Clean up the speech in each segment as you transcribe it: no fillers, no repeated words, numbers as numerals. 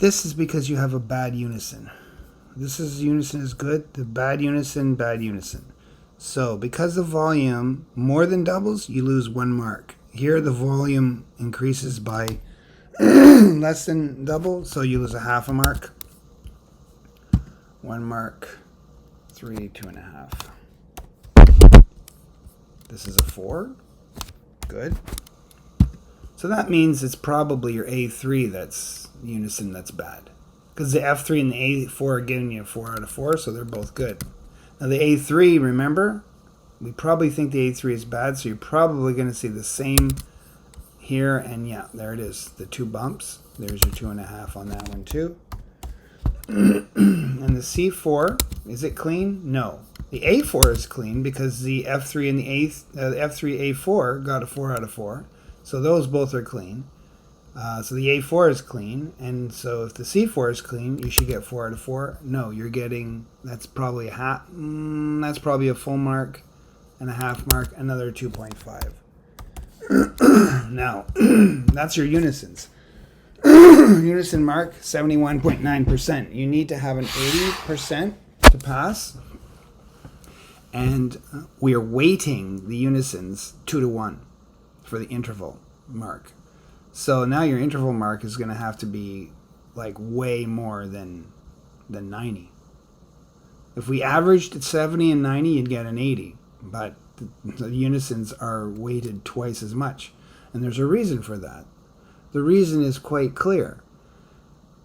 This is because you have a bad unison. This is unison is good, the bad unison, bad unison. So because the volume more than doubles, you lose 1 mark. Here the volume increases by less than double, so you lose a half a mark. 1 mark, 3, 2.5. This is a 4. Good. So that means it's probably your A3 that's unison that's bad. Because the F3 and the A4 are giving you a 4 out of 4, so they're both good. Now the A3, remember, we probably think the A3 is bad, so you're probably going to see the same here, and yeah, there it is, the 2 bumps. There's your 2.5 on that one too. And the C4, is it clean? No. The A4 is clean because the F3 and the F3 A4 got a 4 out of 4, so those both are clean. So the A4 is clean, and so if the C4 is clean, you should get 4 out of 4. No, you're getting, that's probably a half, that's probably a full mark and a half mark, another 2.5. Now, that's your unisons. Unison mark, 71.9%. You need to have an 80% to pass, and we are weighting the unisons 2 to 1 for the interval mark. So now your interval mark is going to have to be like way more than 90. If we averaged at 70 and 90, you'd get an 80. But the unisons are weighted twice as much. And there's a reason for that. The reason is quite clear.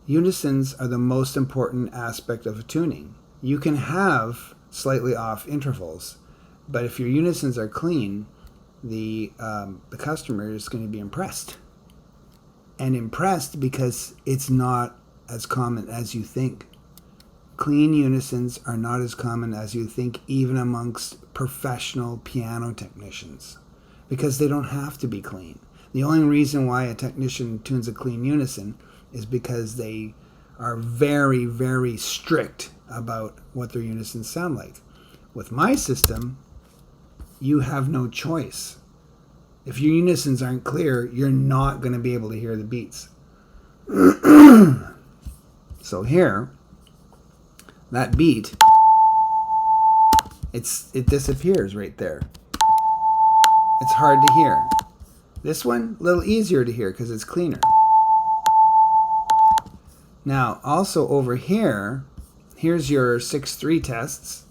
Unisons are the most important aspect of tuning. You can have slightly off intervals, but if your unisons are clean, the customer is going to be impressed. And impressed because it's not as common as you think. Clean unisons are not as common as you think, even amongst professional piano technicians, because they don't have to be clean. The only reason why a technician tunes a clean unison is because they are very, very strict about what their unisons sound like. With my system, you have no choice. If your unisons aren't clear, you're not going to be able to hear the beats. So here, that beat, it disappears right there. It's hard to hear. This one, a little easier to hear because it's cleaner. Now, also over here, here's your 6-3 tests.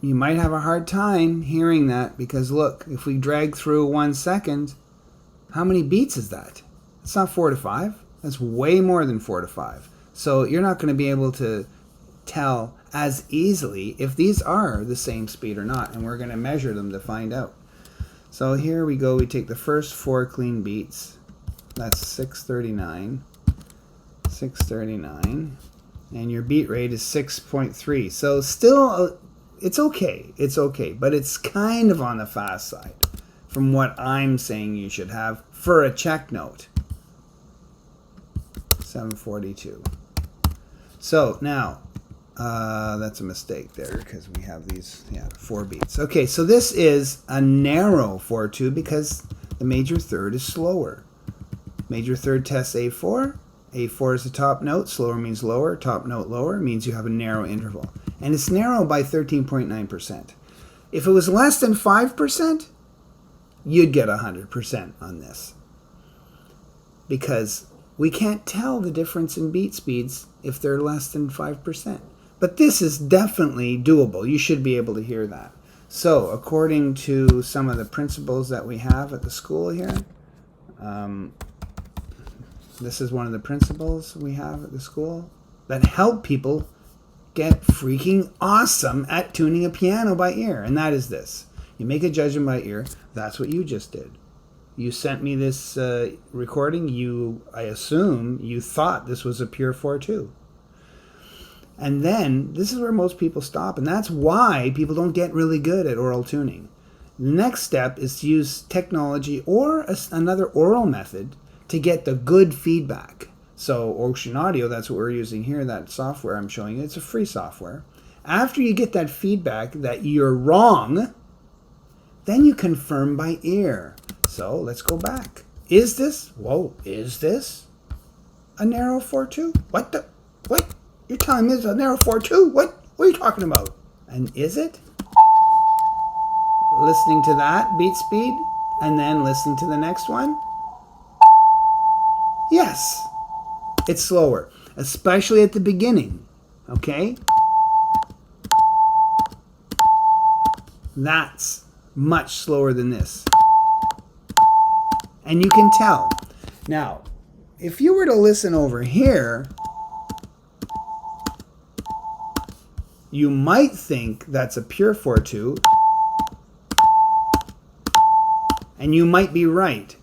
You might have a hard time hearing that because look, if we drag through 1 second, how many beats is that? It's not 4 to 5. That's way more than 4 to 5. So you're not going to be able to tell as easily if these are the same speed or not, and we're going to measure them to find out. So here we go, we take the first 4 clean beats. That's 639, 639, and your beat rate is 6.3. So still, it's okay, but it's kind of on the fast side from what I'm saying you should have for a check note. 742. So now, that's a mistake there because we have these 4 beats. Okay, so this is a narrow 4/2 because the major third is slower. Major third tests A4. A4 is the top note. Slower means lower. Top note lower means you have a narrow interval. And it's narrow by 13.9%. If it was less than 5%, you'd get 100% on this. Because we can't tell the difference in beat speeds if they're less than 5%. But this is definitely doable. You should be able to hear that. So, according to some of the principles that we have at the school here, this is one of the principles we have at the school that help people get freaking awesome at tuning a piano by ear. And that is this. You make a judgment by ear. That's what you just did. You sent me this recording. I assume you thought this was a pure 4/2. And then, this is where most people stop. And that's why people don't get really good at oral tuning. The next step is to use technology or another oral method to get the good feedback. So Ocean Audio, that's what we're using here, that software I'm showing you. It's a free software. After you get that feedback that you're wrong, then you confirm by ear. So let's go back. Is this? Whoa, is this? a narrow 4/2? What the? What? You're telling me it's a narrow 4/2? What are you talking about? And is it? Listening to that beat speed and then listening to the next one? Yes, it's slower, especially at the beginning, okay? That's much slower than this. And you can tell. Now, if you were to listen over here, you might think that's a pure 4/2, and you might be right.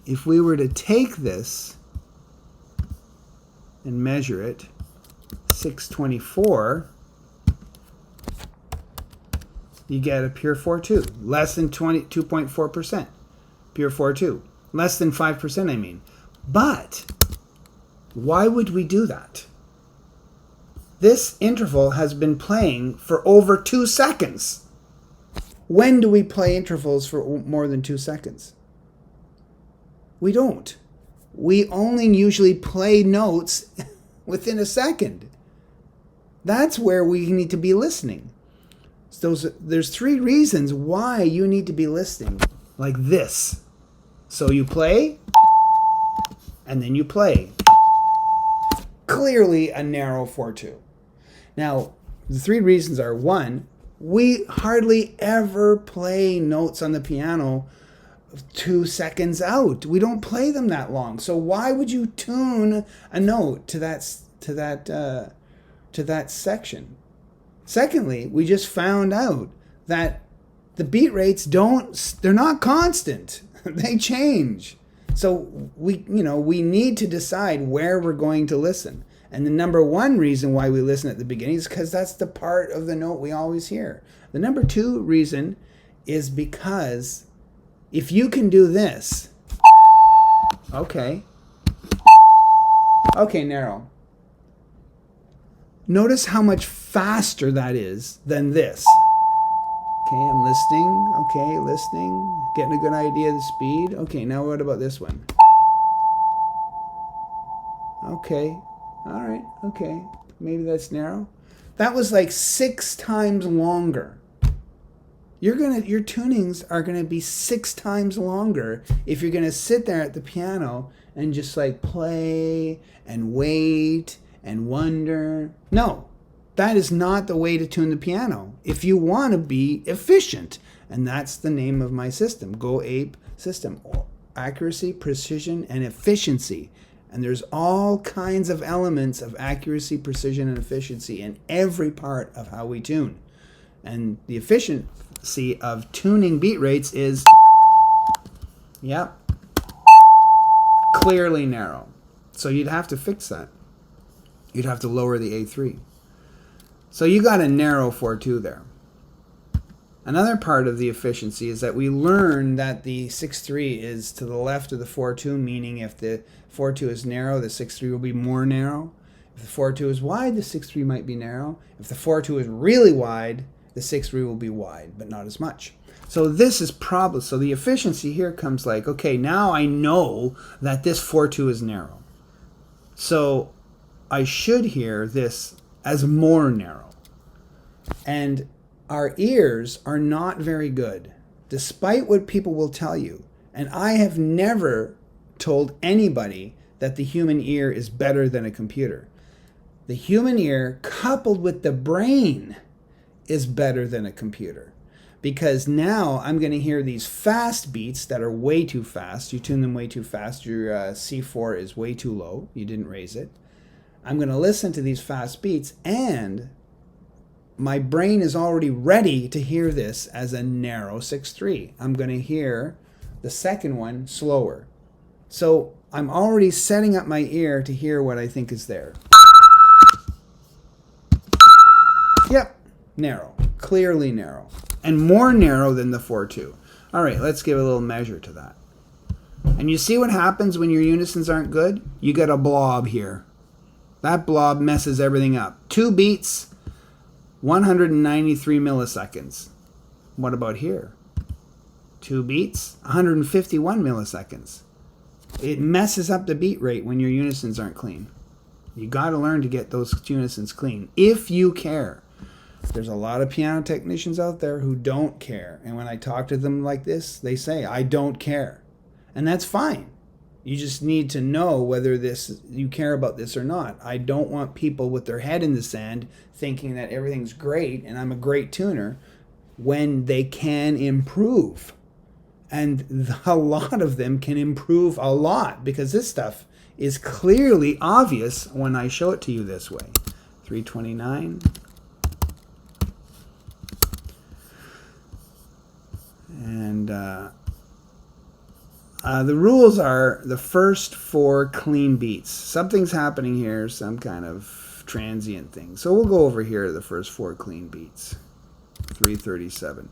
If we were to take this and measure it, 624, you get a pure 4/2, less than 22.4%, pure 4/2, less than 5%, I mean. But why would we do that? This interval has been playing for over 2 seconds. When do we play intervals for more than 2 seconds? We don't. We only usually play notes within a second. That's where we need to be listening. So there's 3 reasons why you need to be listening like this. So you play, and then you play. Clearly a narrow 4/2. Now, the 3 reasons are: 1, we hardly ever play notes on the piano 2 seconds out. We don't play them that long. So why would you tune a note to that section? Secondly, we just found out that the beat rates they're not constant. They change. So we need to decide where we're going to listen. And the number 1 reason why we listen at the beginning is because that's the part of the note we always hear. The number 2 reason is because if you can do this, okay, narrow. Notice how much faster that is than this. Okay, I'm listening, getting a good idea of the speed. Okay, now what about this one? Okay, all right, okay, maybe that's narrow. That was like 6 times longer. Your tunings are gonna be 6 times longer if you're gonna sit there at the piano and just like play and wait and wonder. No, that is not the way to tune the piano if you want to be efficient. And that's the name of my system, Go Ape system. Accuracy, precision, and efficiency. And there's all kinds of elements of accuracy, precision, and efficiency in every part of how we tune. And the efficiency of tuning beat rates is, clearly narrow. So you'd have to fix that. You'd have to lower the A3. So you got a narrow 4/2 there. Another part of the efficiency is that we learn that the 6/3 is to the left of the 4/2, meaning if the 4/2 is narrow, the 6/3 will be more narrow. If the 4/2 is wide, the 6/3 might be narrow. If the 4/2 is really wide, the 6/3 will be wide, but not as much. So this is probably, so the efficiency here comes like, okay, now I know that this 4/2 is narrow. So I should hear this as more narrow. And our ears are not very good, despite what people will tell you. And I have never told anybody that the human ear is better than a computer. The human ear, coupled with the brain, is better than a computer. Because now I'm going to hear these fast beats that are way too fast. You tune them way too fast. Your C4 is way too low. You didn't raise it. I'm going to listen to these fast beats, and my brain is already ready to hear this as a narrow 6/3. I'm going to hear the second one slower. So I'm already setting up my ear to hear what I think is there. Yep, narrow, clearly narrow, and more narrow than the 4/2. All right, let's give a little measure to that. And you see what happens when your unisons aren't good? You get a blob here. That blob messes everything up. 2 beats, 193 milliseconds. What about here? 2 beats, 151 milliseconds. It messes up the beat rate when your unisons aren't clean. You got to learn to get those unisons clean if you care. There's a lot of piano technicians out there who don't care. And when I talk to them like this, they say, I don't care. And that's fine. You just need to know whether you care about this or not. I don't want people with their head in the sand thinking that everything's great and I'm a great tuner when they can improve. And a lot of them can improve a lot because this stuff is clearly obvious when I show it to you this way. 329. And the rules are the first 4 clean beats. Something's happening here, some kind of transient thing. So we'll go over here to the first 4 clean beats. 337.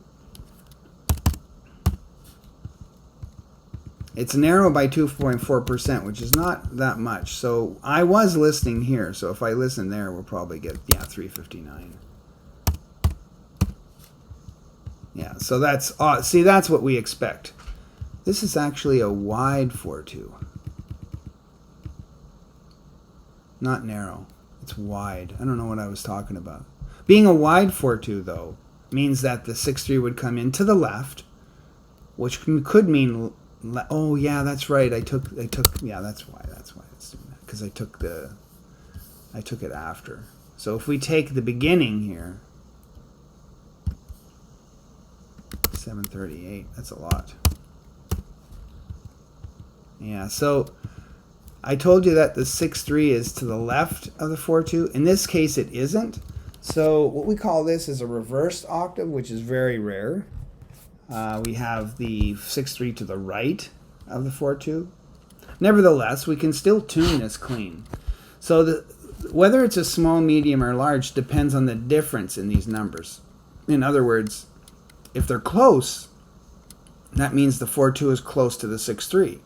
It's narrow by 2.4%, which is not that much. So I was listening here. So if I listen there, we'll probably get, 359. Yeah, so that's, see, that's what we expect. This is actually a wide 4-2. Not narrow. It's wide. I don't know what I was talking about. Being a wide 4-2, though, means that the 6-3 would come in to the left, which could mean... Oh yeah, that's right. I took. Yeah, that's why it's doing that, because I took it after. So if we take the beginning here, 738. That's a lot. Yeah. So I told you that the 6-3 is to the left of the 4-2. In this case, it isn't. So what we call this is a reversed octave, which is very rare. We have the 6-3 to the right of the 4-2. Nevertheless, we can still tune this clean. So whether it's a small, medium, or large depends on the difference in these numbers. In other words, if they're close, that means the 4-2 is close to the 6-3.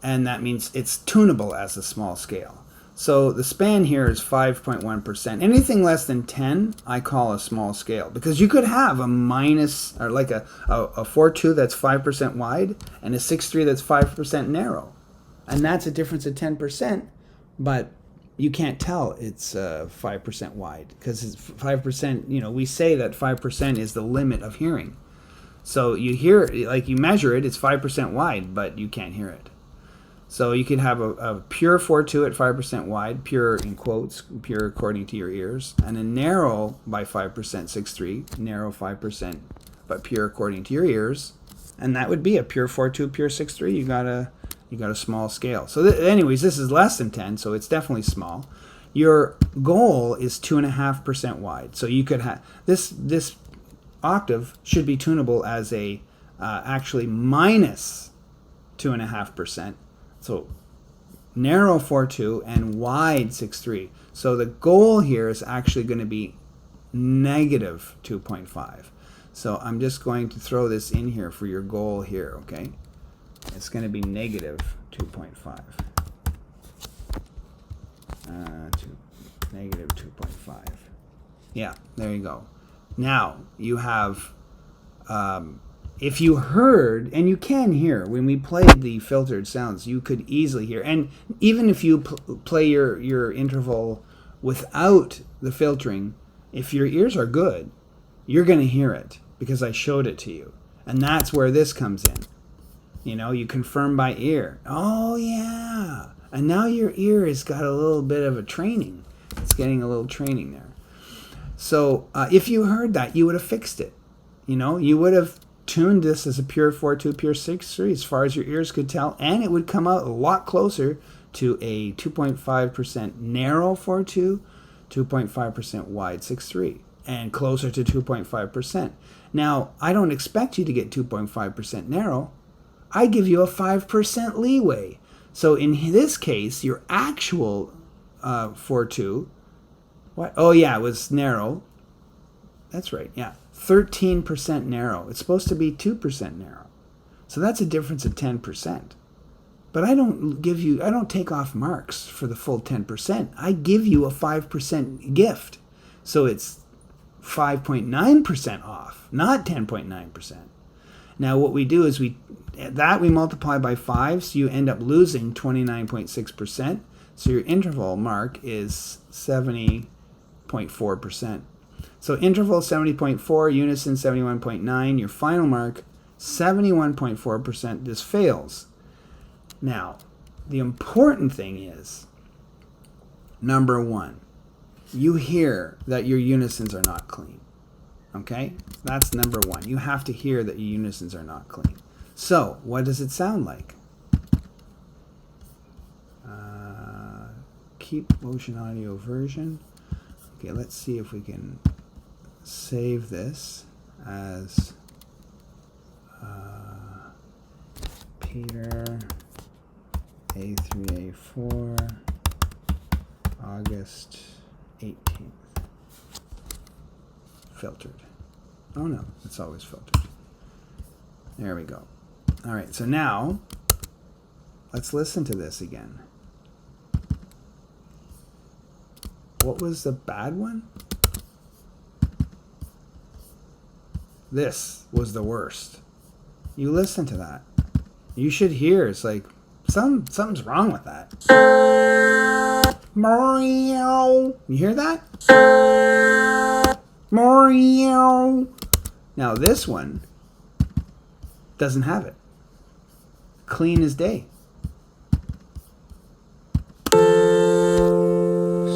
And that means it's tunable as a small scale. So the span here is 5.1%. Anything less than 10, I call a small scale. Because you could have a minus, or like a 4-2 that's 5% wide, and a 6-3 that's 5% narrow. And that's a difference of 10%, but you can't tell it's 5% wide. Because it's 5%, we say that 5% is the limit of hearing. So you hear, like you measure it, it's 5% wide, but you can't hear it. So you can have a pure 4-2 at 5% wide, pure in quotes, pure according to your ears, and a narrow by 5% 6-3, narrow 5%, but pure according to your ears, and that would be a pure 4-2, pure 6-3. You got a small scale. So anyways, this is less than 10, so it's definitely small. Your goal is 2.5% wide, so you could have this octave should be tunable as a actually minus 2.5%. So narrow 4-2 and wide 6-3. So the goal here is actually going to be negative 2.5. So I'm just going to throw this in here for your goal here, okay? It's going to be negative 2.5. Negative 2.5. Yeah, there you go. Now you have... if you heard, and you can hear, when we played the filtered sounds, you could easily hear. And even if you play your interval without the filtering, if your ears are good, you're going to hear it because I showed it to you. And that's where this comes in. You confirm by ear. Oh, yeah. And now your ear has got a little bit of a training. It's getting a little training there. So if you heard that, you would have fixed it. You would have tuned this as a pure 4-2, pure 6-3 as far as your ears could tell, and it would come out a lot closer to a 2.5% narrow 4-2, 2.5% wide 6-3, and closer to 2.5%. Now, I don't expect you to get 2.5% narrow. I give you a 5% leeway. So in this case, your actual 4-2, what? Oh yeah, it was narrow. That's right, yeah. 13% narrow. It's supposed to be 2% narrow. So that's a difference of 10%. But I don't take off marks for the full 10%. I give you a 5% gift. So it's 5.9% off, not 10.9%. Now what we do is we multiply by 5, so you end up losing 29.6%. So your interval mark is 70.4%. So interval 70.4, unison 71.9, your final mark 71.4%. This fails. Now, the important thing is, number 1, you hear that your unisons are not clean. Okay? That's number 1. You have to hear that your unisons are not clean. So, what does it sound like? Keep motion audio version. Okay, let's see if we can save this as Peter A3, A4, August 18th. Filtered. Oh no, it's always filtered. There we go. All right, so now let's listen to this again. What was the bad one? This was the worst. You listen to that. You should hear, it's like, something's wrong with that. Mario. You hear that? Mario. Now this one doesn't have it. Clean as day.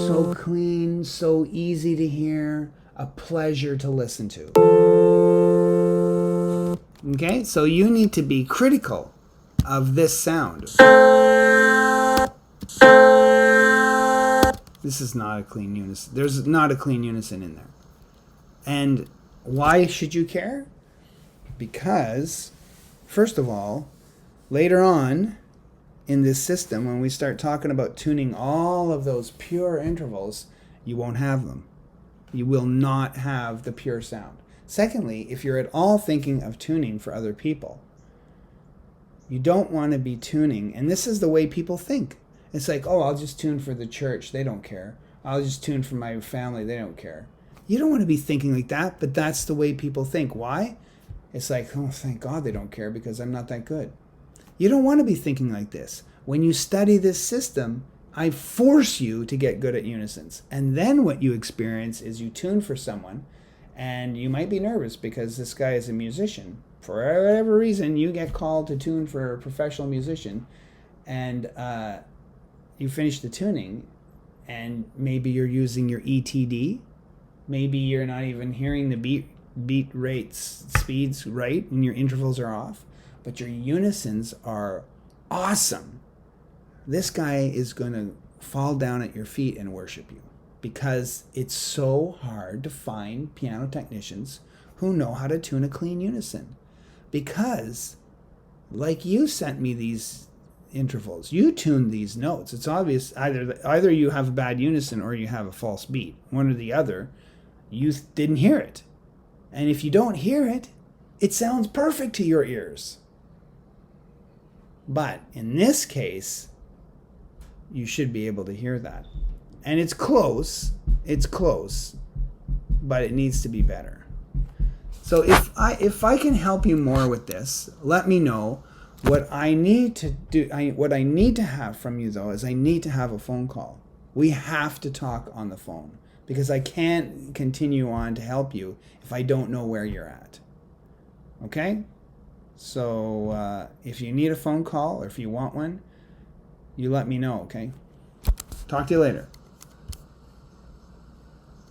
So clean, so easy to hear, a pleasure to listen to. Okay, so you need to be critical of this sound. This is not a clean unison. There's not a clean unison in there. And why should you care? Because, first of all, later on in this system, when we start talking about tuning all of those pure intervals, you won't have them. You will not have the pure sound. Secondly, if you're at all thinking of tuning for other people, you don't want to be tuning, and this is the way people think. It's like, oh, I'll just tune for the church, they don't care. I'll just tune for my family, they don't care. You don't want to be thinking like that, but that's the way people think. Why? It's like, oh, thank God they don't care because I'm not that good. You don't want to be thinking like this. When you study this system, I force you to get good at unisons. And then what you experience is you tune for someone, and you might be nervous because this guy is a musician. For whatever reason, you get called to tune for a professional musician, and you finish the tuning, and maybe you're using your ETD. Maybe you're not even hearing the beat rates, speeds right, and your intervals are off. But your unisons are awesome. This guy is going to fall down at your feet and worship you, because it's so hard to find piano technicians who know how to tune a clean unison. Because, like you sent me these intervals, you tuned these notes. It's obvious either you have a bad unison or you have a false beat. One or the other. You didn't hear it. And if you don't hear it, it sounds perfect to your ears. But in this case, you should be able to hear that. And it's close, but it needs to be better. So if I can help you more with this, let me know. What I need to do, what I need to have from you though, is I need to have a phone call. We have to talk on the phone, because I can't continue on to help you if I don't know where you're at. Okay? So if you need a phone call or if you want one, you let me know, okay? Talk to you later.